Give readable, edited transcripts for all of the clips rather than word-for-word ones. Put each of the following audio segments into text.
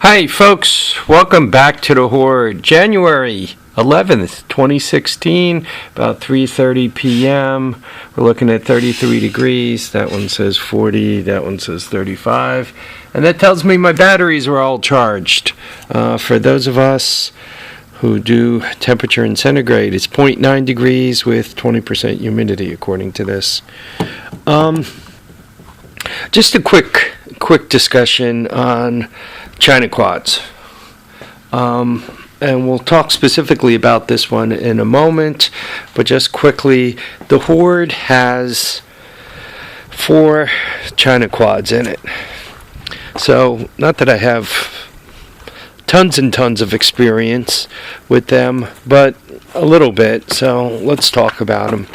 Hi folks, welcome back to the Hoard. January 11th, 2016, about 3:30 p.m. We're looking at 33 degrees. That one says 40, that one says 35. And that tells me my batteries are all charged. For those of us who do temperature in centigrade, it's 0.9 degrees with 20% humidity according to this. Just a quick discussion on China quads. And we'll talk specifically about this one in a moment, but just quickly, the Hoard has 4 China quads in it. So, not that I have tons and tons of experience with them, but a little bit, so let's talk about them.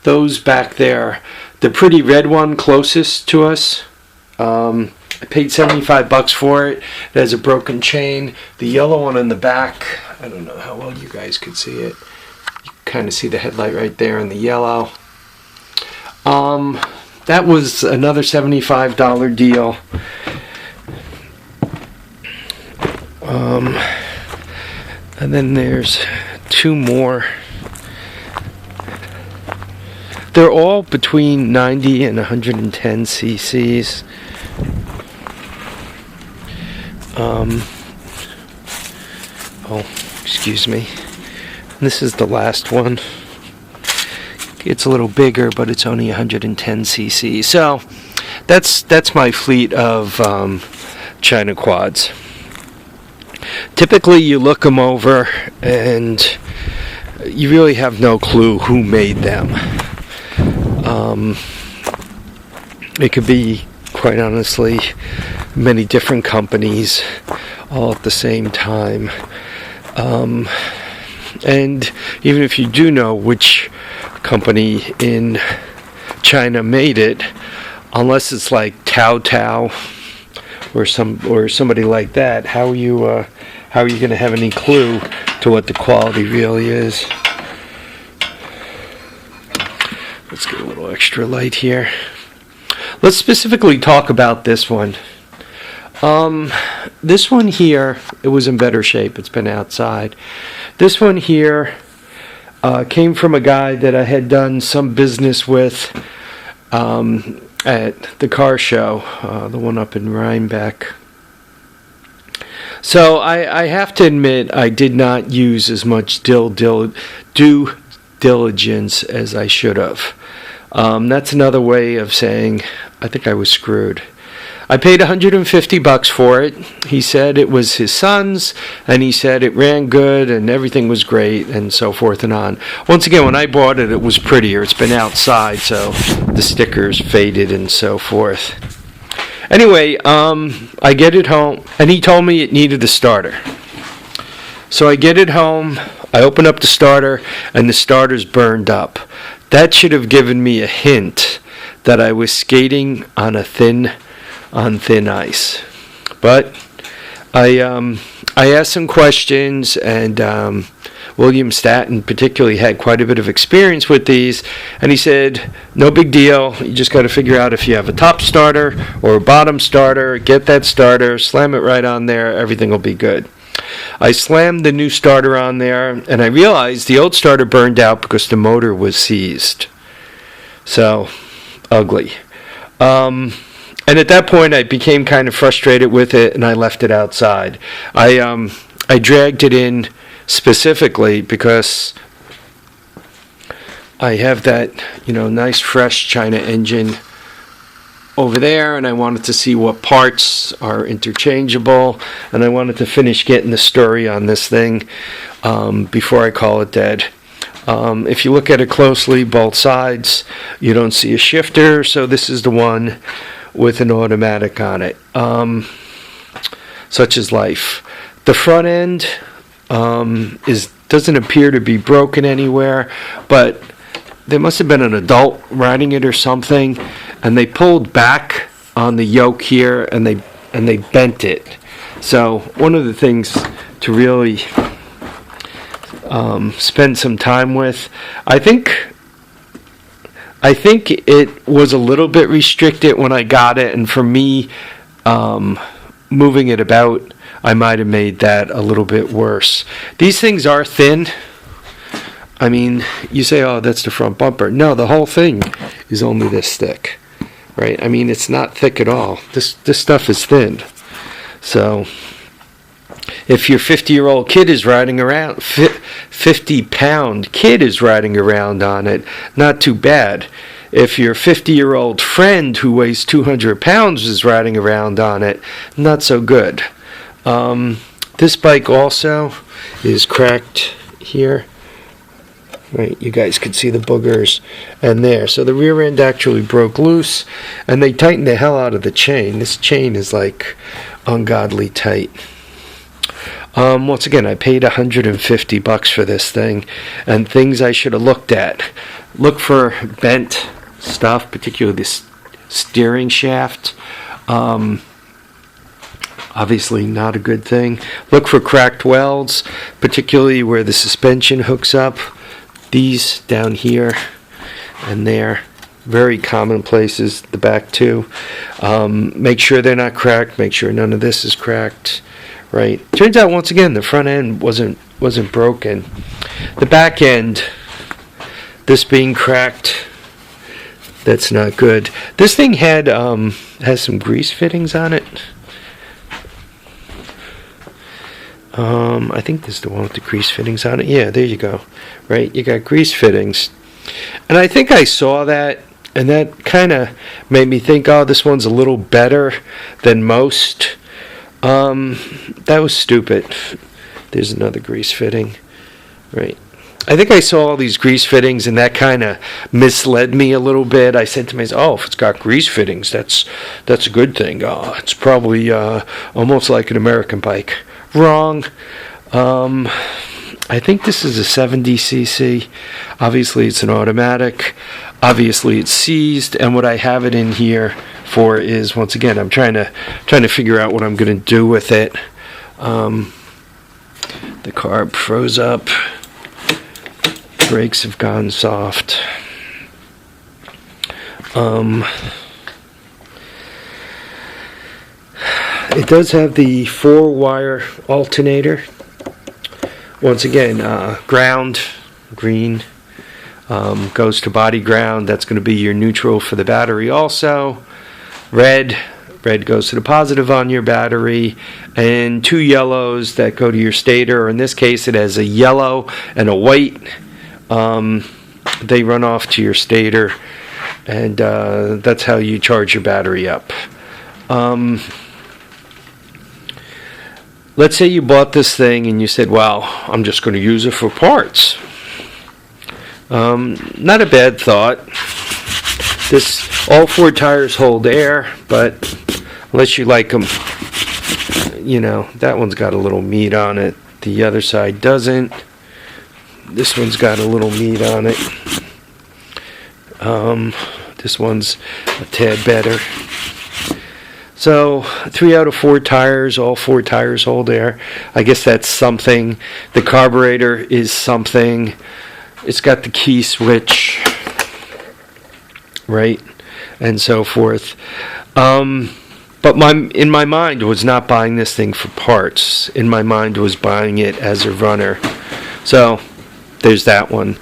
Those back there, the pretty red one closest to us, I paid $75 for it. It has a broken chain. The yellow one in the back, I don't know how well you guys could see it. You kind of see the headlight right there in the yellow. That was another $75 deal. And then there's 2 more. They're all between 90 and 110 cc's. Excuse me. This is the last one. It's a little bigger, but it's only 110 cc's. So that's my fleet of China quads. Typically, you look them over, and you really have no clue who made them. It could be, quite honestly, many different companies all at the same time. And even if you do know which company in China made it, unless it's like Tao or somebody like that, how are you going to have any clue to what the quality really is? Let's get a little extra light here. Let's specifically talk about this one. This one here, it was in better shape. It's been outside. This one here came from a guy that I had done some business with at the car show, the one up in Rhinebeck. So I have to admit I did not use as much due diligence as I should have. That's another way of saying I think I was screwed. I paid $150 for it. He said it was his son's, and he said it ran good and everything was great, and so forth and on. Once again, when I bought it, it was prettier. It's been outside, so the stickers faded and so forth. Anyway, I get it home, and he told me it needed a starter. So I get it home, I open up the starter, and the starter's burned up. That should have given me a hint that I was skating on thin ice. But I asked some questions, and William Staton particularly had quite a bit of experience with these, and he said, no big deal, you just got to figure out if you have a top starter or a bottom starter, get that starter, slam it right on there, everything will be good. I slammed the new starter on there, and I realized the old starter burned out because the motor was seized. So, ugly. And at that point, I became kind of frustrated with it, and I left it outside. I dragged it in specifically because I have that, nice fresh China engine over there, and I wanted to see what parts are interchangeable, and I wanted to finish getting the story on this thing before I call it dead. If you look at it closely, both sides, you don't see a shifter, so this is the one with an automatic on it. Such is life. The front end doesn't appear to be broken anywhere, but there must have been an adult riding it or something, and they pulled back on the yoke here, and they bent it. So one of the things to really spend some time with, I think I think it was a little bit restricted when I got it, and for me, moving it about, I might have made that a little bit worse. These things are thin. I mean, you say, oh, that's the front bumper. No, the whole thing is only this thick, right? I mean, it's not thick at all. This stuff is thin. So if your 50-year-old kid is riding around, 50-pound kid is riding around on it, not too bad. If your 50-year-old friend who weighs 200 pounds is riding around on it, not so good. This bike also is cracked here. Right, you guys could see the boogers and there. So the rear end actually broke loose, and they tightened the hell out of the chain. This chain is like ungodly tight. Once again, I paid $150 for this thing, and things I should have looked at. Look for bent stuff, particularly this steering shaft. Obviously not a good thing. Look for cracked welds, particularly where the suspension hooks up. These down here and there, very common places, the back too. Make sure they're not cracked, make sure none of this is cracked, right? Turns out, once again, the front end wasn't broken. The back end, this being cracked, that's not good. This thing has some grease fittings on it. I think this is the one with the grease fittings on it. Yeah, there you go. Right, you got grease fittings. And I think I saw that, and that kind of made me think, oh, this one's a little better than most. That was stupid. There's another grease fitting. Right. I think I saw all these grease fittings, and that kind of misled me a little bit. I said to myself, oh, if it's got grease fittings, that's a good thing. Oh, it's probably almost like an American bike. Wrong. I think this is a 70cc. Obviously, it's an automatic. Obviously, it's seized. And what I have it in here for is, once again, I'm trying to figure out what I'm going to do with it. The carb froze up. Brakes have gone soft. It does have the 4-wire alternator. Once again, ground, green, goes to body ground. That's going to be your neutral for the battery also. Red goes to the positive on your battery. And 2 yellows that go to your stator. In this case, it has a yellow and a white. They run off to your stator. And that's how you charge your battery up. Let's say you bought this thing and you said, well, I'm just going to use it for parts. Not a bad thought. All 4 tires hold air, but unless you like them, that one's got a little meat on it. The other side doesn't. This one's got a little meat on it. This one's a tad better. So 3 out of 4 tires, all 4 tires hold air. I guess that's something. The carburetor is something. It's got the key switch, right, and so forth. But in my mind was not buying this thing for parts. In my mind was buying it as a runner. So there's that one.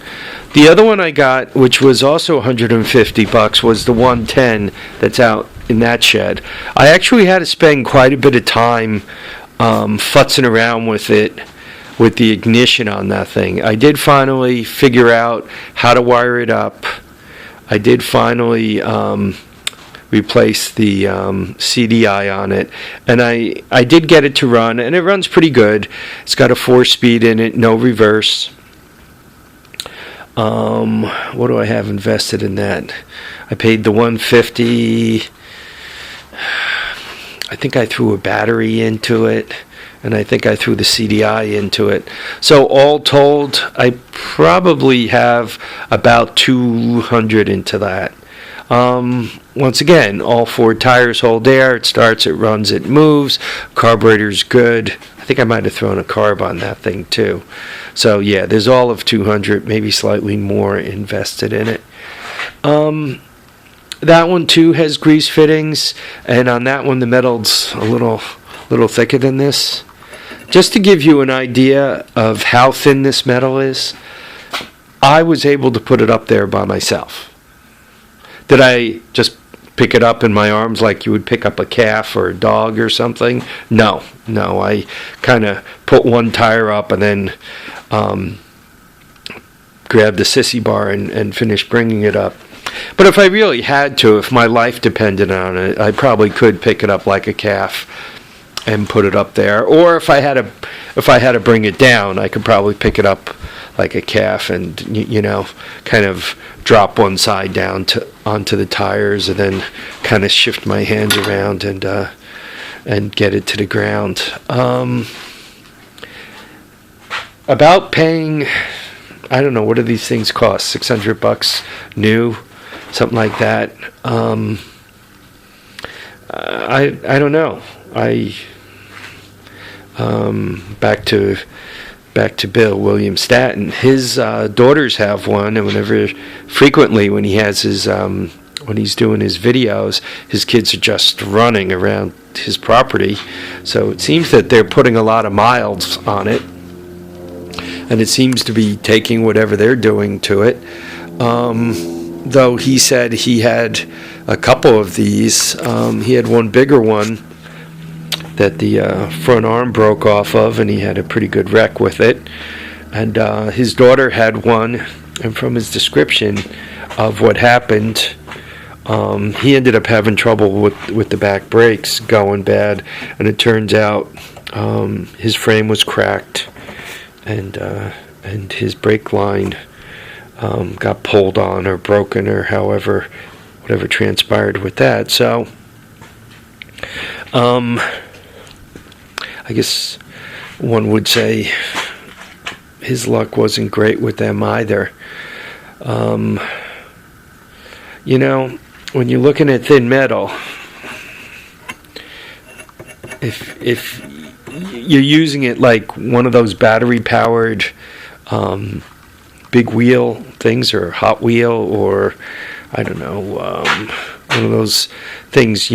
The other one I got, which was also $150, was the 110 that's out in that shed. I actually had to spend quite a bit of time futzing around with it, with the ignition on that thing. I did finally figure out how to wire it up. I did finally replace the CDI on it, and I did get it to run, and it runs pretty good. It's got a 4-speed in it, no reverse. What do I have invested in that? I paid the $150. I think I threw a battery into it, and I think I threw the CDI into it. So all told, I probably have about $200 into that. Once again, all 4 tires hold air. It starts, it runs, it moves. Carburetor's good. I think I might have thrown a carb on that thing too. So yeah, there's all of $200, maybe slightly more invested in it. That one too has grease fittings, and on that one the metal's a little thicker than this. Just to give you an idea of how thin this metal is, I was able to put it up there by myself. Did I just pick it up in my arms like you would pick up a calf or a dog or something? No. I kind of put one tire up and then grabbed the sissy bar and finished bringing it up. But if I really had to, if my life depended on it, I probably could pick it up like a calf and put it up there. Or if I had to bring it down, I could probably pick it up like a calf and kind of drop one side down onto the tires and then kind of shift my hands around and get it to the ground. About paying, I don't know, what do these things cost? $600 new, something like that. I don't know. Back to Bill William Statton. His daughters have one, and frequently when he has his when he's doing his videos, his kids are just running around his property. So it seems that they're putting a lot of miles on it, and it seems to be taking whatever they're doing to it. Though he said he had a couple of these. He had one bigger one that the front arm broke off of, and he had a pretty good wreck with it. And his daughter had one, and from his description of what happened, he ended up having trouble with the back brakes going bad, and it turns out his frame was cracked, and his brake line got pulled on or broken or whatever transpired with that. So I guess one would say his luck wasn't great with them either. When you're looking at thin metal, if you're using it like one of those battery-powered big wheel things, or Hot Wheel, or I don't know, one of those things,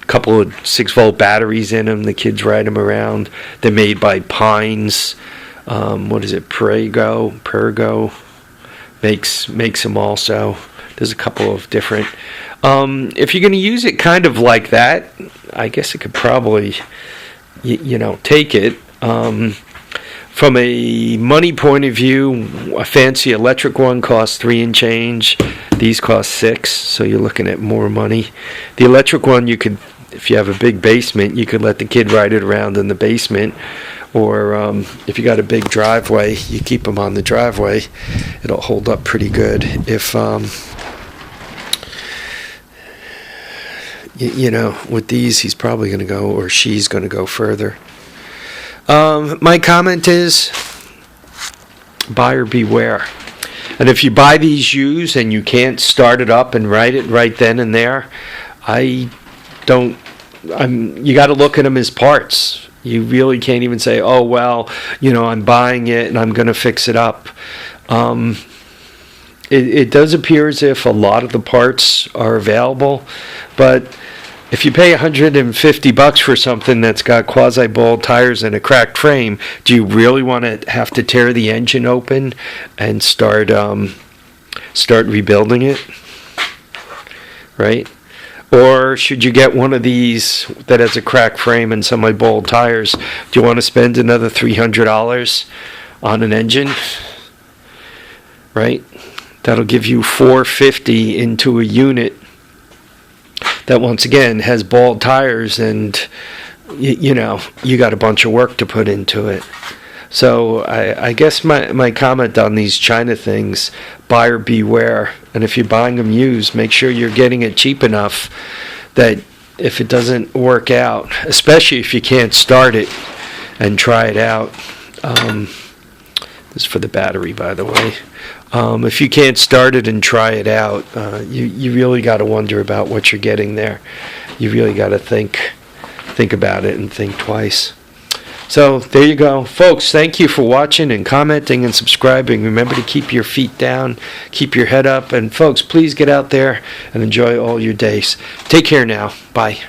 couple of 6-volt batteries in them. The kids ride them around. They're made by Pines. What is it? Pergo makes them also. There's a couple of different. If you're going to use it kind of like that, I guess it could probably, take it. From a money point of view, a fancy electric one costs $3 and change. These cost $6, so you're looking at more money. The electric one, you could, if you have a big basement, you could let the kid ride it around in the basement. Or if you got a big driveway, you keep them on the driveway. It'll hold up pretty good. If with these, he's probably going to go, or she's going to go further. My comment is, buyer beware. And if you buy these used and you can't start it up and ride it right then and there, you got to look at them as parts. You really can't even say, oh, well, I'm buying it and I'm going to fix it up. It does appear as if a lot of the parts are available, but if you pay $150 for something that's got quasi-bald tires and a cracked frame, do you really want to have to tear the engine open and start rebuilding it? Right? Or should you get one of these that has a cracked frame and semi-bald tires? Do you want to spend another $300 on an engine? Right? That'll give you $450 into a unit that, once again, has bald tires, and you got a bunch of work to put into it. So I guess my comment on these China things, buyer beware. And if you're buying them used, make sure you're getting it cheap enough that if it doesn't work out, especially if you can't start it and try it out, this is for the battery, by the way. If you can't start it and try it out, you really got to wonder about what you're getting there. You really got to think about it and think twice. So there you go. Folks, thank you for watching and commenting and subscribing. Remember to keep your feet down, keep your head up, and folks, please get out there and enjoy all your days. Take care now. Bye.